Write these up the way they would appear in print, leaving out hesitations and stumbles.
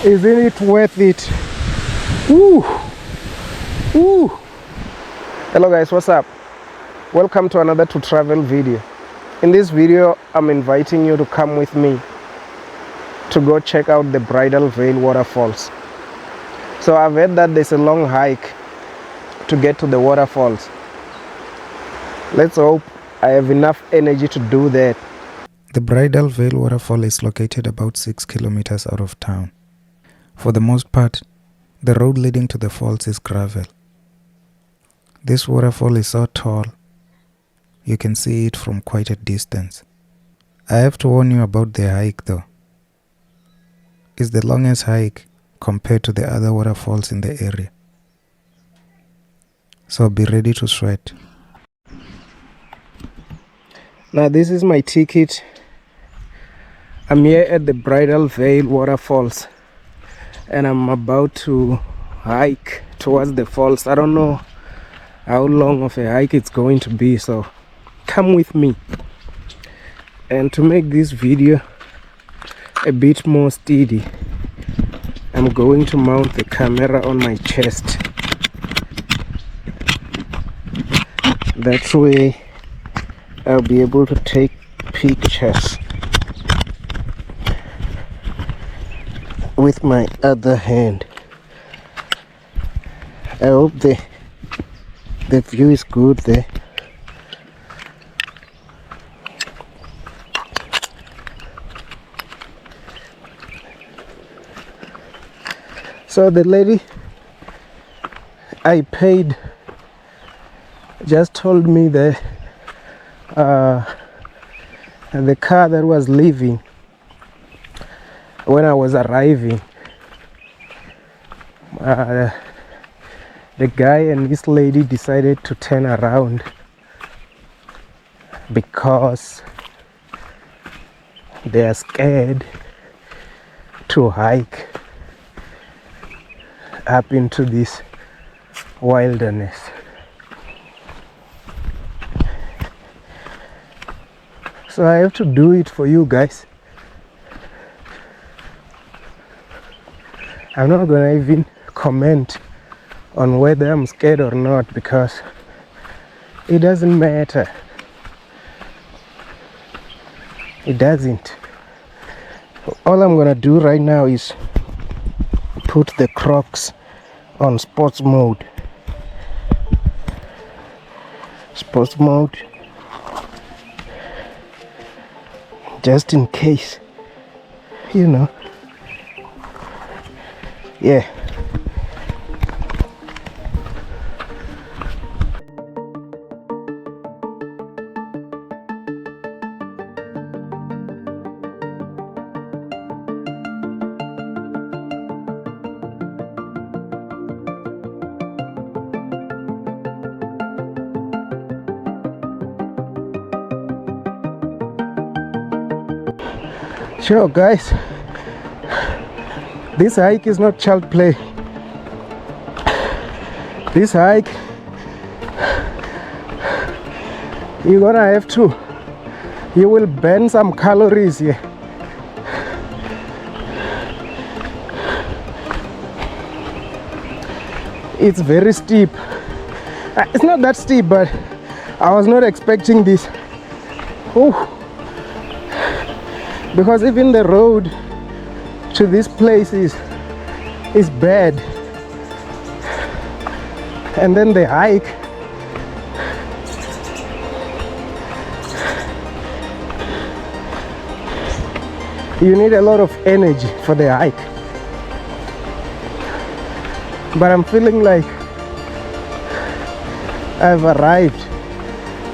Isn't it worth it? Woo! Woo! Hello guys, what's up? Welcome to another to travel video. In this video, I'm inviting you to come with me to go check out the Bridal Veil waterfalls. So I've heard that there's a long hike to get to the waterfalls. Let's hope I have enough energy to do that. The Bridal Veil waterfall is located about 6 kilometers out of town. For the most part, the road leading to the falls is gravel. This waterfall is so tall, you can see it from quite a distance. I have to warn you about the hike though. It's the longest hike compared to the other waterfalls in the area. So be ready to sweat. Now this is my ticket. I'm here at the Bridal Veil waterfalls and I'm about to hike towards the falls. I don't know how long of a hike it's going to be, so come with me. And to make this video a bit more steady, I'm going to mount the camera on my chest. That way I'll be able to take pictures with my other hand. I hope the view is good there. So the lady I paid just told me that the car that was leaving when I was arriving, the guy and this lady decided to turn around because they are scared to hike up into this wilderness. So I have to do it for you guys. I'm not gonna even comment on whether I'm scared or not because it doesn't matter. It doesn't. All I'm gonna do right now is put the Crocs on sports mode. Sports mode. Just in case, you know. Yeah. Sure guys, this hike is not child play. This hike, you're gonna have to, you will burn some calories here. It's very steep. It's not that steep, but I was not expecting this. Oh. Because even the road to this place is bad, and then the hike, you need a lot of energy for the hike, but I'm feeling like I've arrived.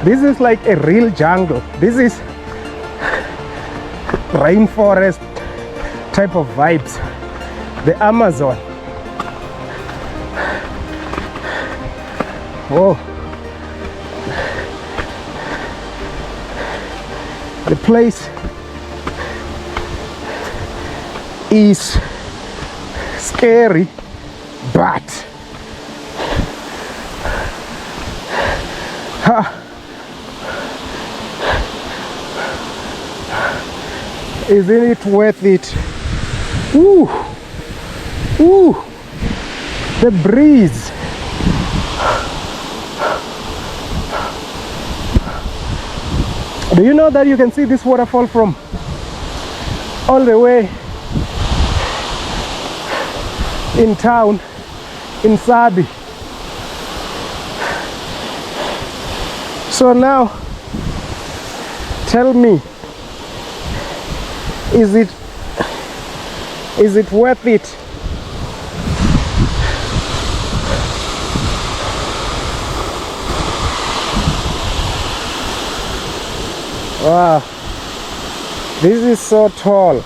This is like a real jungle. This is rainforest type of vibes. The Amazon. Oh, the place is scary, but isn't it worth it? Woo! Ooh, the breeze. Do you know that you can see this waterfall from all the way in town in Sabie? So now tell me, is it worth it? Wow, this is so tall.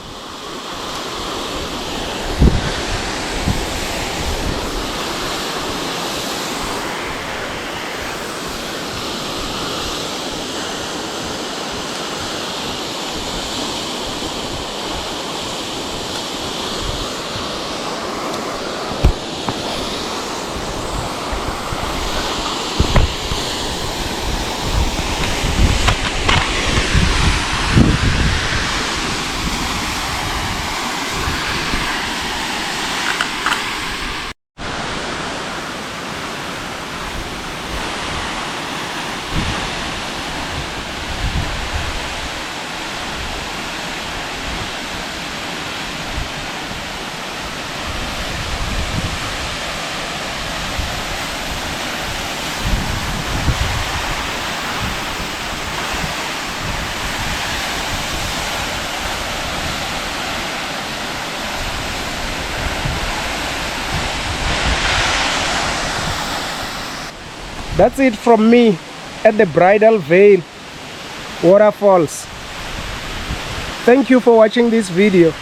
That's it from me at the Bridal Veil Waterfalls. Thank you for watching this video,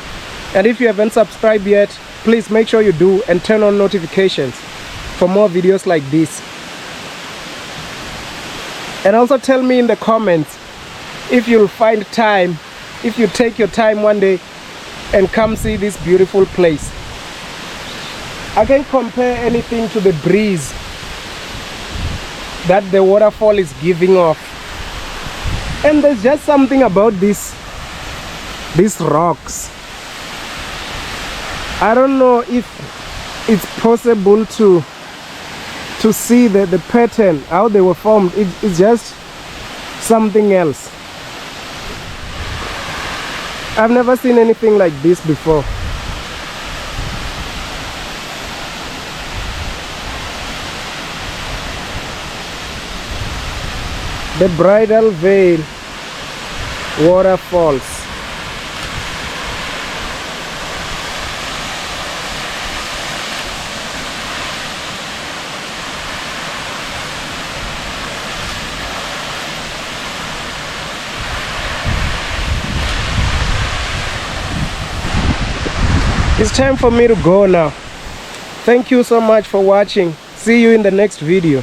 and if you haven't subscribed yet, please make sure you do and turn on notifications for more videos like this. And also tell me in the comments if you'll find time, if you take your time one day and come see this beautiful place. I can't compare anything to the breeze that the waterfall is giving off. And there's just something about these rocks. I don't know if it's possible to see the pattern, how they were formed. It's just something else. I've never seen anything like this before. The Bridal Veil Waterfalls. It's time for me to go now. Thank you so much for watching. See you in the next video.